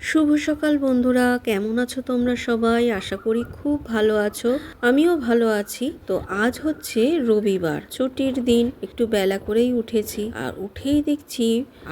শুভ সকাল বন্ধুরা, কেমন আছো তোমরা সবাই? আশা করি খুব ভালো আছো। আমিও ভালো আছি। তো আজ হচ্ছে রবিবার, ছুটির দিন। একটু বেলা করেই উঠেছি, আর উঠেই দেখছি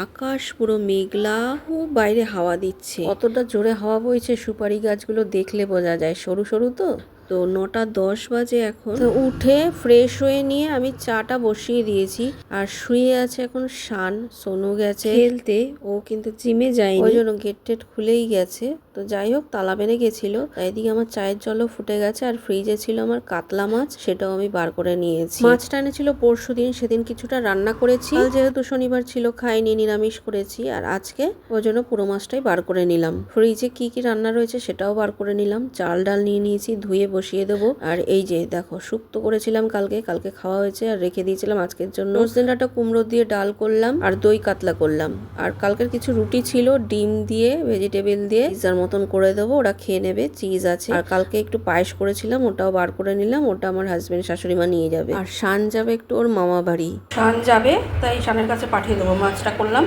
আকাশ পুরো মেঘলা ও বাইরে হাওয়া দিচ্ছে। কতটা জোরে হাওয়া বইছে সুপারি গাছগুলো দেখলে বোঝা যায়, সরু সরু তো। 9:10 বাজে এখন। তো উঠে ফ্রেশ হয়ে নিয়ে আমি চাটা বসিয়ে দিয়েছি। আর শুয়ে আছে এখন শান। সোনু গেছে খেলতে, ও কিন্তু জিমে যায়নি, ওই জন্য গেট টেট খুলেই গেছে। তো যাই হোক, তালা বেঁধে গেছিল। এদিকে আমার চায়ের জলও ফুটে গেছে, আর ফ্রিজে ছিল আমার কাতলা মাছ, সেটাও আমি বার করে নিয়েছি। মাছটা এনেছিল পরশুদিন, সেদিন কিছুটা রান্না করেছি। কাল যেহেতু শনিবার ছিল, খাইনি, নিরামিষ করেছি। আর আজকে ওই জন্য পুরো মাছটাই বার করে নিলাম। ফ্রিজে কি কি রান্না রয়েছে সেটাও বার করে নিলাম। চাল ডাল নিয়ে নিয়েছি, ধুয়ে বসিয়ে দেবো। আর এই যে দেখো, শুক্তো করেছিলাম কালকে খাওয়া হয়েছে, আর রেখে দিয়েছিলাম আজকের জন্য। সজনে ডাঁটা কুমড়ো দিয়ে ডাল করলাম, আর দই কাতলা করলাম। আর কালকের কিছু রুটি ছিল, ডিম দিয়ে ভেজিটেবল দিয়ে পিৎজার মতন করে দেবো, ওরা খেয়ে নেবে। চিজ আছে। আর কালকে একটু পায়েস করেছিলাম, ওটাও বার করে নিলাম। ওটা আমার হাজবেন্ড শাশুড়ি মা নিয়ে যাবে। আর শান যাবে একটু ওর মামা বাড়ি। শান যাবে, তাই শানের কাছে পাঠিয়ে দেবো। মাছটা করলাম,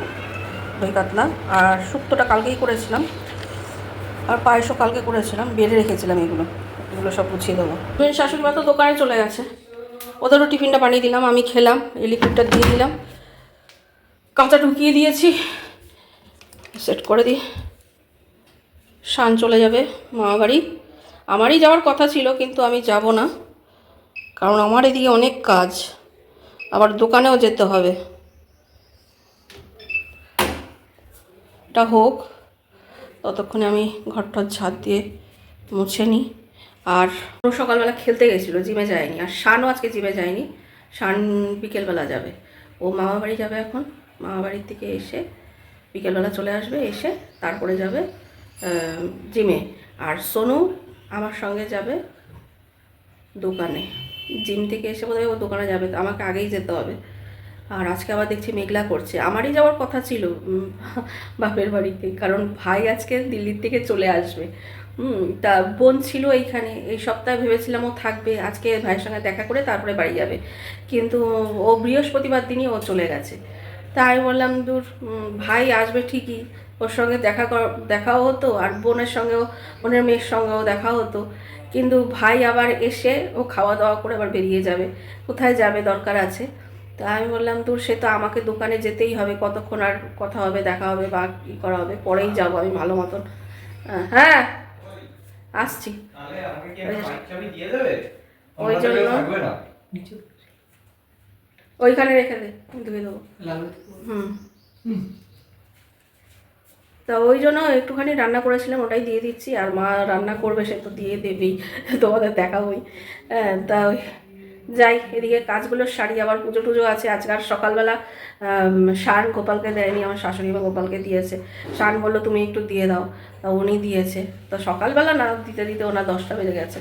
দই কাতলা, আর শুক্তোটা কালকেই করেছিলাম, আর পায়েসও কালকে করেছিলাম, বেড়ে রেখেছিলাম। এগুলো সব গুছিয়ে দেবো। শাশুড়ি মা তো দোকানে চলে গেছে, ওদেরও টিফিনটা বানিয়ে দিলাম, আমি খেলাম। এই লিকুইডটা দিয়ে দিলাম, কাঁচা ঢুকিয়ে দিয়েছি, সেট করে দিই। শান চলে যাবে মামা বাড়ি। আমারই যাওয়ার কথা ছিল, কিন্তু আমি যাব না, কারণ আমার এদিকে অনেক কাজ, আবার দোকানেও যেতে হবে। এটা হোক, ততক্ষণে আমি ঘরটার ঝাড় দিয়ে মুছে নিই। আর সকালবেলা খেলতে গেছিলো, জিমে যায়নি। আর শানও আজকে জিমে যায়নি, শান বিকেলবেলা যাবে। ও মামা বাড়ি যাবে এখন। মামা বাড়ির থেকে এসে বিকেলবেলা চলে আসবে, এসে তারপরে যাবে জিমে। আর সোনু আমার সঙ্গে যাবে দোকানে। জিম থেকে এসে বোধহয় ও দোকানে যাবে, তো আমাকে আগেই যেতে হবে। আর আজকে আবার দেখছি মেঘলা করছে। আমারই যাওয়ার কথা ছিল বাপের বাড়িতে, কারণ ভাই আজকে দিল্লির থেকে চলে আসবে। তা বোন ছিল এইখানে, এই সপ্তাহে ভেবেছিলাম ও থাকবে, আজকে ভাইয়ের সঙ্গে দেখা করে তারপরে বাড়ি যাবে। কিন্তু ও বৃহস্পতিবার দিনই ও চলে গেছে। তাই বললাম দূর, ভাই আসবে ঠিকই, ওর সঙ্গে দেখাও হতো, আর বোনের মেয়ের সঙ্গেও দেখা হতো। কিন্তু ভাই আবার এসে ও খাওয়া দাওয়া করে আবার বেরিয়ে যাবে, কোথায় যাবে, দরকার আছে। তা আমি বললাম দূর, সে তো আমাকে দোকানে যেতেই হবে, কতক্ষণ আর কথা হবে, দেখা হবে বা কী করা হবে, পরেই যাবো আমি ভালো মতন। হ্যাঁ আসছি। ওই জন্য ওইখানে রেখে দে, ধুয়ে দেবো। তা ওই জন্য একটুখানি রান্না করেছিলাম, ওটাই দিয়ে দিচ্ছি। আর মা রান্না করবে, সে তো দিয়ে দেবেই, তোমাদের দেখাবোই। তা যাই, এদিকে কাজগুলো সারি, আবার পুজো টুজো আছে। আজকাল সকালবেলা শান গোপালকে দেয়নি, আমার শাশুড়ি মা গোপালকে দিয়েছে। শান বললো তুমি একটু দিয়ে দাও, তা উনি দিয়েছে। তো সকালবেলা না দিতে দিতে ওনার 10টা বেজে গেছে।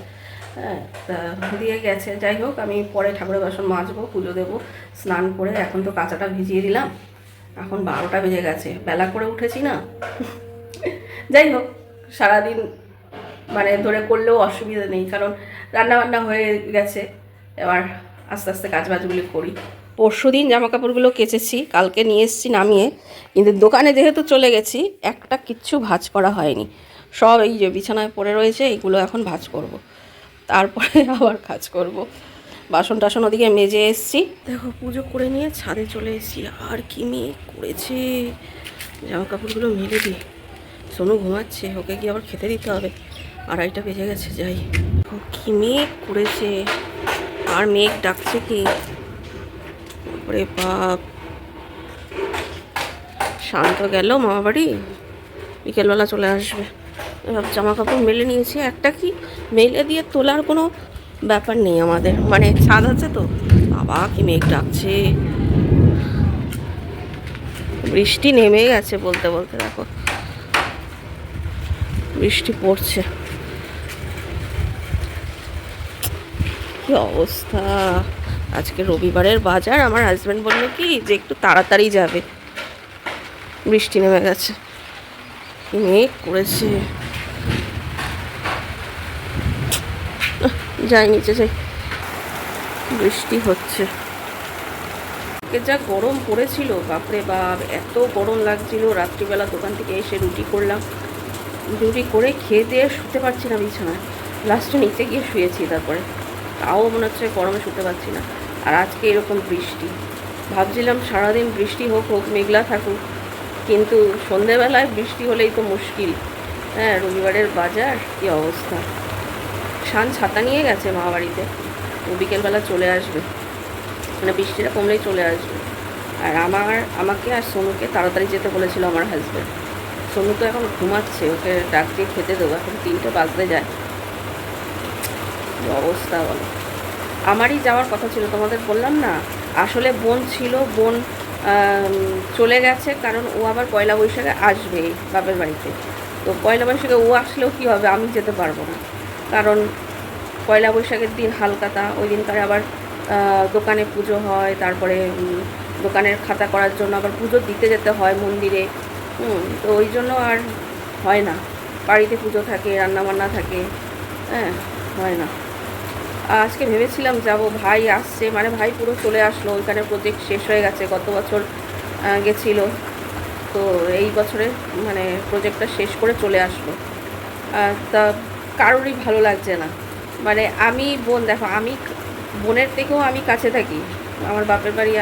তা দিয়ে গেছে। যাই হোক, আমি পরে ঠাকুরের বাসন মাজবো, পুজো দেবো, স্নান করে। এখন তো কাঁচাটা ভিজিয়ে দিলাম, এখন 12টা বেজে গেছে, বেলা করে উঠেছি না। যাই হোক, সারাদিন মানে ধরে করলেও অসুবিধা নেই, কারণ রান্নাবান্না হয়ে গেছে। এবার আস্তে আস্তে কাজবাজগুলি করি। পরশুদিন জামা কাপড়গুলো কেচেছি, কালকে নিয়ে এসেছি নামিয়ে, কিন্তু দোকানে যেহেতু চলে গেছি, একটা কিচ্ছু ভাঁজ করা হয়নি। সব এই যে বিছানায় পড়ে রয়েছে, এইগুলো এখন ভাঁজ করব, তারপরে আবার কাজ করব। বাসন টাসন ওদিকে মেজে এসছি। দেখো, পুজো করে নিয়ে ছাদে চলে এসেছি। আর কি মেঘ করেছে, জামা কাপড়গুলো মেলে দিই। সোনু ঘুমাচ্ছে, ওকে গিয়ে আবার খেতে দিতে হবে, 2:30 বেজে গেছে। যাই, কি মেঘ করেছে, আর মেঘ ডাকছে কি, ওরে বাপ। শান্ত গেল মামা বাড়ি, বিকেলবেলা চলে আসবে। সব জামা কাপড় মেলে নিয়েছি। একটা কি মেলে দিয়ে তোলার কোনো ব্যাপার নেই আমাদের, মানে ছাদ আছে তো। বাবা কি মেঘ ডাকছে, বৃষ্টি নেমে গেছে বলতে বলতে। দেখো, বৃষ্টি পড়ছে, কি অবস্থা। আজকে রবিবারের বাজার। আমার হাজব্যান্ড বললো কি যে একটু তাড়াতাড়ি যাবে, বৃষ্টি নেমে গেছে, মেঘ করেছে। যাই নিচে যাই, বৃষ্টি হচ্ছে। যা গরম পড়েছিল, বাপরে বাপ, এত গরম লাগছিল। রাত্রিবেলা দোকান থেকে এসে রুটি করলাম, ডিউটি করে খেয়ে দিয়ে শুতে পারছি না বিছানায়, লাস্টে নিচে গিয়ে শুয়েছি। তারপরে তাও মনে হচ্ছে গরমে শুতে পারছি না। আর আজকে এরকম বৃষ্টি, ভাবছিলাম সারাদিন বৃষ্টি হোক হোক, মেঘলা থাকুক, কিন্তু সন্ধেবেলায় বৃষ্টি হলেই তো মুশকিল। হ্যাঁ, রবিবারের বাজার কী অবস্থা। শান ছাতা নিয়ে গেছে মা বাড়িতে, ও বিকেলবেলা চলে আসবে, মানে বৃষ্টিটা কমলেই চলে আসবে। আর আমাকে আর সোনুকে তাড়াতাড়ি যেতে বলেছিল আমার হাজব্যান্ড। সোনু তো এখন ঘুমাচ্ছে, ওকে ডাক দিয়ে খেতে দেবো, এখন 3টে বাজতে যায়। অবস্থা বলো। আমারই যাওয়ার কথা ছিল, তোমাদের বললাম না, আসলে বোন ছিল, বোন চলে গেছে, কারণ ও আবার পয়লা বৈশাখে আসবে বাপের বাড়িতে। তো পয়লা বৈশাখে ও আসলেও কী হবে, আমি যেতে পারবো না, কারণ পয়লা বৈশাখের দিন হালখাতা, ওই দিনকারে আবার দোকানে পুজো হয়, তারপরে দোকানের খাতা করার জন্য আবার পুজো দিতে যেতে হয় মন্দিরে। তো ওই জন্য আর হয় না, বাড়িতে পুজো থাকে, রান্নাবান্না থাকে, হ্যাঁ, হয় না। আজকে ভেবেছিলাম যাব, ভাই আসছে, মানে ভাই পুরো চলে আসলো, ওইখানে প্রজেক্ট শেষ হয়ে গেছে, গত বছর গেছিলো, তো এই বছরে মানে প্রজেক্টটা শেষ করে চলে আসলো। তা কারোরই ভালো লাগছে না, মানে আমি বোন, দেখো আমি বোনের থেকেও আমি কাছে থাকি, আমার বাপের বাড়ি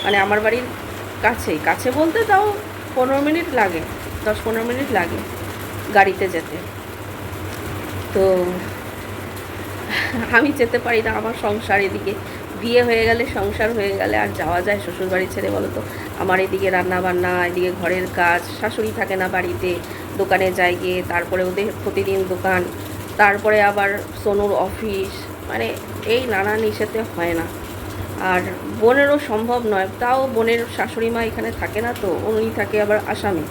মানে আমার বাড়ির কাছেই, কাছে বলতে তাও 15 মিনিট লাগে, 10-15 মিনিট লাগে গাড়িতে যেতে। তো আমি যেতে পারি না, আমার সংসার এদিকে, বিয়ে হয়ে গেলে, সংসার হয়ে গেলে আর যাওয়া যায় শ্বশুরবাড়ি ছেড়ে বলো তো? আমার এদিকে রান্নাবান্না, এদিকে ঘরের কাজ, শাশুড়ি থাকে না বাড়িতে, দোকানে যাই গিয়ে, তারপরে ওদের প্রতিদিন দোকান, তারপরে আবার সোনুর অফিস, মানে এই নানান ইসেতে হয় না। আর বোনেরও সম্ভব নয়, তাও বোনের শাশুড়ি মা এখানে থাকে না, তো উনি থাকে আবার আসামে,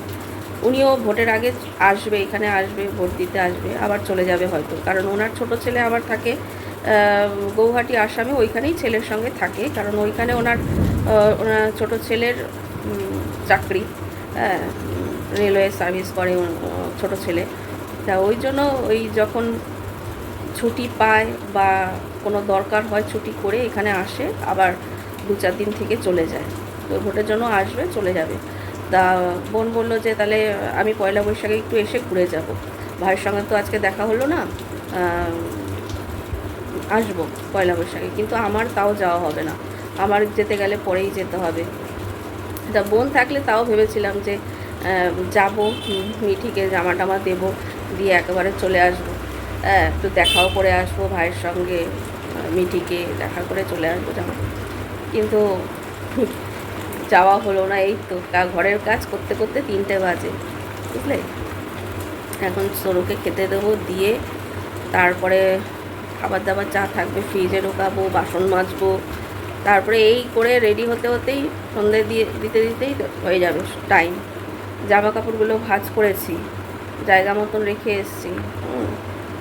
উনিও ভোটের আগে আসবে, এখানে আসবে, ভোট দিতে আসবে, আবার চলে যাবে হয়তো, কারণ ওনার ছোট ছেলে আবার থাকে গৌহাটি আসামে, ওইখানেই ছেলের সঙ্গে থাকে, কারণ ওইখানে ওনার ছোট ছেলের চাকরি, রেলওয়ে সার্ভিস করে ছোট ছেলে। তা ওই জন্য ওই যখন ছুটি পায় বা কোনো দরকার হয় ছুটি করে এখানে আসে, আবার 2-4 দিন থেকে চলে যায়। তো ভোটের জন্য আসবে, চলে যাবে। তা বোন বললো যে তাহলে আমি পয়লা বৈশাখে একটু এসে ঘুরে যাব, ভাইয়ের সঙ্গে তো আজকে দেখা হলো না, আসবো পয়লা বৈশাখে, কিন্তু আমার তাও যাওয়া হবে না, আমার যেতে গেলে পরেই যেতে হবে। তা বোন থাকলে তাও ভেবেছিলাম যে যাব, মিঠিকে জামা টামা দেবো, দিয়ে একেবারে চলে আসবো, একটু দেখাও করে আসবো ভাইয়ের সঙ্গে, মিঠিকে দেখা করে চলে আসবো জামা, কিন্তু যাওয়া হলো না। এই তো ঘরের কাজ করতে করতে 3টে বাজে, বুঝলে। এখন সরুকে খেতে দেবো, দিয়ে তারপরে খাবার দাবার যা থাকবে ফ্রিজে ঢোকাবো, বাসন মাজবো, তারপরে এই করে রেডি হতে হতেই সন্ধে দিতে দিতেই হয়ে যাবে টাইম। জামা কাপড়গুলো ভাঁজ করেছি, জায়গা মতন রেখে এসেছি,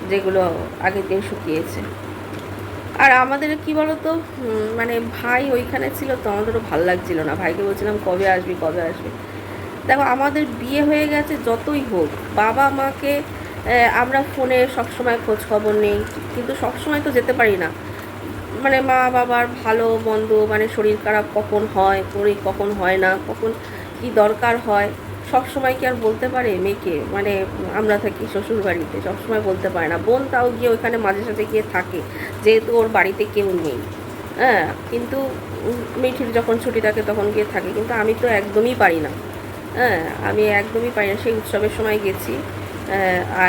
যেগুলো আগের দিন শুকিয়েছে। আর আমাদের কি বলো তো, মানে ভাই ওইখানে ছিল তো, আমাদেরও ভালো লাগছিল না, ভাইকে বলছিলাম কবে আসবি কবে আসবি। দেখো আমাদের বিয়ে হয়ে গেছে, যতই হোক বাবা মাকে আমরা ফোনে সবসময় খোঁজ খবর নেই, কিন্তু সবসময় তো যেতে পারি না, মানে মা বাবার ভালো মন্দ, মানে শরীর খারাপ কখন হয়, কখন হয় না, কখন কি দরকার হয়, সব সময় কি আর বলতে পারে মেয়েকে, মানে আমরা থাকি শ্বশুর বাড়িতে, সবসময় বলতে পারে না। বোন তাও গিয়ে ওইখানে মাঝে সাঝে গিয়ে থাকে, যেহেতু ওর বাড়িতে কেউ নেই, হ্যাঁ, কিন্তু মিঠির যখন ছুটি থাকে তখন গিয়ে থাকে, কিন্তু আমি তো একদমই পারি না, হ্যাঁ, আমি একদমই পারি না। সেই উৎসবের সময় গেছি,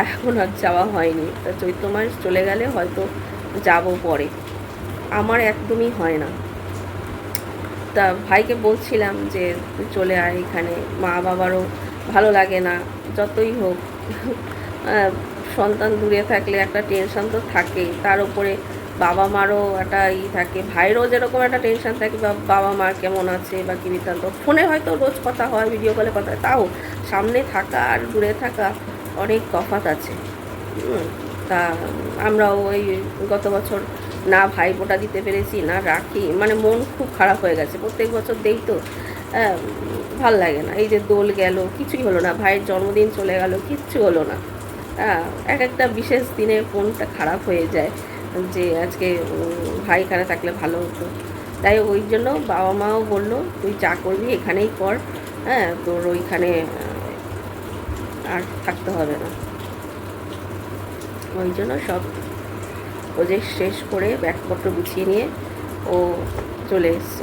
এখন আর যাওয়া হয়নি। তা চৈত্র মাস চলে গেলে হয়তো যাব পরে, আমার একদমই হয় না। তা ভাইকে বলছিলাম যে তুই চলে আয় এখানে, মা বাবারও ভালো লাগে না, যতই হোক সন্তান দূরে থাকলে একটা টেনশন তো থাকেই, তার উপরে বাবা মারও একটা থাকে, ভাইয়েরও যেরকম একটা টেনশন থাকে, বা বাবা মা কেমন আছে বা কী বৃত্তান্ত। ফোনে হয়তো রোজ কথা হয়, ভিডিও কলে কথা হয়, তাও সামনে থাকা আর দূরে থাকা অনেক তফাৎ আছে। তা আমরাও ওই গত বছর না ভাইফোঁটা দিতে পেরেছি, না রাখি, মানে মন খুব খারাপ হয়ে গেছে। প্রত্যেক বছর দেই তো, ভাল লাগে না। এই যে দোল গেল, কিছুই হলো না, ভাইয়ের জন্মদিন চলে গেল, কিচ্ছু হলো না। এক একটা বিশেষ দিনে মনটা খারাপ হয়ে যায় যে আজকে ভাই এখানে থাকলে ভালো হতো। তাই ওই জন্য বাবা মাও বললো তুই যা করবি এখানেই কর, তোর ওইখানে আর থাকতে হবে না। ওই জন্য সব প্রজেক্ট শেষ করে ব্যাগপত্র গুছিয়ে নিয়ে ও চলে এসছে।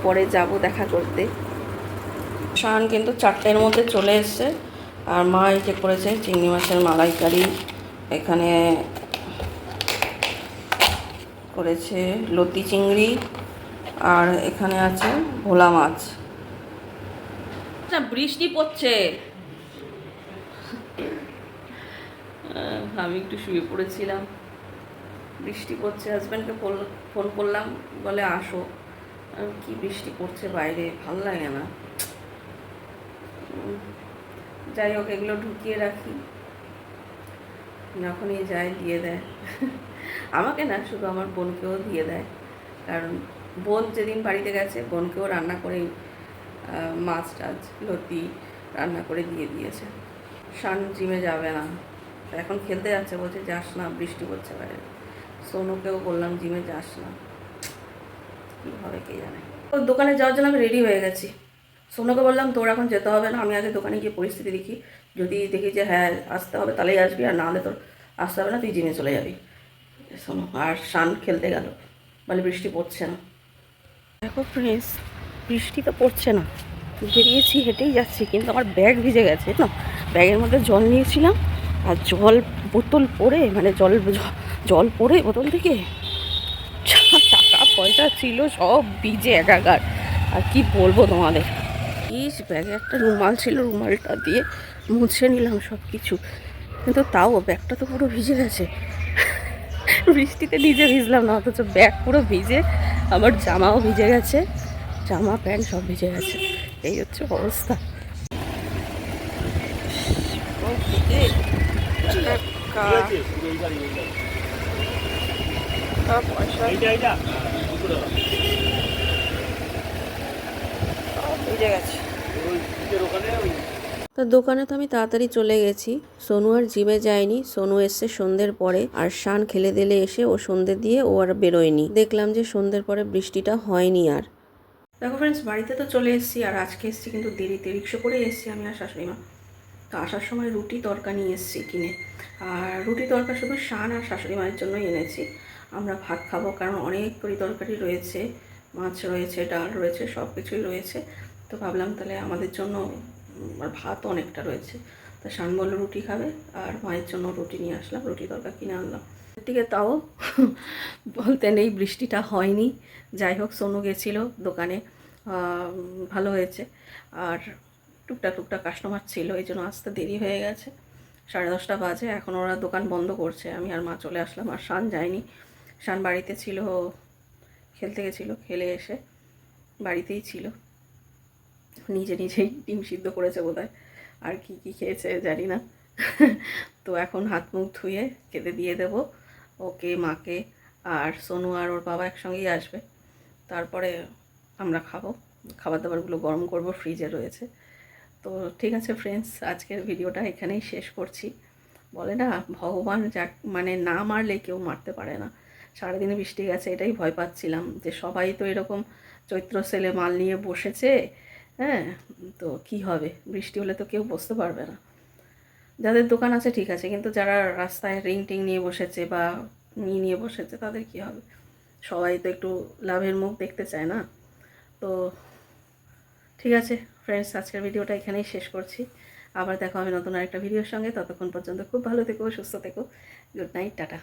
পরে যাব দেখা করতে। শান কিন্তু 4টের মধ্যে চলে এসছে। আর মা এই যে করেছে চিংড়ি মাছের মালাইকারি, এখানে করেছে লতি চিংড়ি, আর এখানে আছে ভোলা মাছ। বৃষ্টি পড়ছে, আমি একটু শুয়ে পড়েছিলাম। বৃষ্টি পড়ছে, হাজব্যান্ডকে ফোন করলাম, বলে আসো। কি বৃষ্টি পড়ছে বাইরে, ভাল লাগে না। যাই হোক, এগুলো ঢুকিয়ে রাখি, যখনই যায় দিয়ে দেয়। আমাকে না, শুধু আমার বোনকেও দিয়ে দেয়, কারণ বোন যেদিন বাড়িতে গেছে বোনকেও রান্না করে মাছ টাছ লতি রান্না করে দিয়ে দিয়েছে। শান জিমে যাবে না, এখন খেলতে যাচ্ছে, বলছে যাস না, বৃষ্টি পড়ছে বাইরে। সোনুকেও বললাম জিমে যাস না, কী হবে কে জানে। ওর দোকানে যাওয়ার জন্য আমি রেডি হয়ে গেছি। সোনুকে বললাম তোর এখন যেতে হবে না, আমি আগে দোকানে গিয়ে পরিস্থিতি দেখি, যদি দেখি যে হ্যাঁ আসতে হবে তাহলেই আসবি, আর না হলে তোর আসতে হবে না, তুই জিমে চলে যাবি। সোনু আর শান খেলতে গেল, বলে বৃষ্টি পড়ছে না। দেখো ফ্রেন্ডস, বৃষ্টি তো পড়ছে না, বেরিয়েছি হেঁটেই যাচ্ছি, কিন্তু আমার ব্যাগ ভিজে গেছে না। ব্যাগের মধ্যে জল নিয়েছিলাম, আর জল বোতল পরে মানে জল পরে বোতল থেকে টাকা পয়সা ছিল সব ভিজে একাকার। আর কি বলবো তোমাদের, ব্যাগে একটা রুমাল ছিল, রুমালটা দিয়ে মুছে নিলাম সব কিছু, কিন্তু তাও ব্যাগটা তো পুরো ভিজে গেছে। বৃষ্টিতে নিজে ভিজলাম না, অথচ ব্যাগ পুরো ভিজে, আমার জামাও ভিজে গেছে, জামা প্যান্ট সব ভিজে গেছে। এই হচ্ছে অবস্থা। তো দোকানে তো আমি তাড়াতাড়ি চলে গেছি। সোনু আর জিমে যায়নি, সোনু এসছে সন্ধ্যের পরে, আর শান খেলে দিলে এসে ও সন্ধ্যে দিয়ে ও আর বেরোয়নি। দেখলাম যে সন্ধ্যের পরে বৃষ্টিটা হয়নি আর। দেখো ফ্রেন্ডস, বাড়িতে তো চলে এসেছি, আর আজকে এসেছি কিন্তু দেরিতে, রিক্সা করে এসেছি আমি আর শাশুড়ি মা। তো আসার সময় রুটি তরকা নিয়ে এসেছি কিনে, আর রুটি তরকা শুধু শান আর শাশুড়ি মায়ের জন্যই এনেছি। আমরা ভাত খাবো, কারণ অনেক তরকারি রয়েছে, মাছ রয়েছে, ডাল রয়েছে, সব কিছুই রয়েছে। তো ভাবলাম তাহলে আমাদের জন্য, আর ভাতও অনেকটা রয়েছে, তো শান বললো রুটি খাবে, আর মায়ের জন্য রুটি নিয়ে আসলাম, রুটি তরকা কিনে আনলাম। এদিকে তাও বলতে নেই, বৃষ্টিটা হয়নি। যাই হোক, সোনু গেছিলো দোকানে, ভালো হয়েছে। আর টুকটাক কাস্টমার ছিল, এই জন্য আসতে দেরি হয়ে গেছে। 10:30 বাজে, এখন ওরা দোকান বন্ধ করছে, আমি আর মা চলে আসলাম। আর শান যায়নি, শান বাড়িতে ছিল, খেলতে গেছিলো, খেলে এসে বাড়িতেই ছিল, নিজেই ডিম সিদ্ধ করেছে বোধহয়, আর কি খেয়েছে জানি না। তো এখন হাত মুখ ধুয়ে খেতে দিয়ে দেব ওকে, মাকে, আর সোনু আর ওর বাবা একসঙ্গেই আসবে, তারপরে আমরা খাবো। খাবার দাবারগুলো গরম করব, ফ্রিজে রয়েছে। তো ঠিক আছে ফ্রেন্ডস, আজকের ভিডিওটা এখানেই শেষ করছি। বলে না, ভগবান যাক মানে না মারলে কেউ মারতে পারে না। সারাদিনে বৃষ্টি গেছে, এটাই ভয় পাচ্ছিলাম যে সবাই তো এরকম চৈত্র সেলে মাল নিয়ে বসেছে, হ্যাঁ, তো কি হবে, বৃষ্টি হলে তো কেউ বসতে পারবে না। যাদের দোকান আছে ঠিক আছে, কিন্তু যারা রাস্তায় রিং টিং নিয়ে বসেছে বা নিয়ে বসেছে, তাদের কি হবে? সবাই তো একটু লাভের মুখ দেখতে চায় না। তো ঠিক আছে ফ্রেন্ডস, আজকের ভিডিওটা এখানেই শেষ করছি। আবার দেখা হবে নতুন আরেকটা ভিডিওর সঙ্গে। ততক্ষণ পর্যন্ত খুব ভালো থেকো, সুস্থ থেকো। Good night, tata.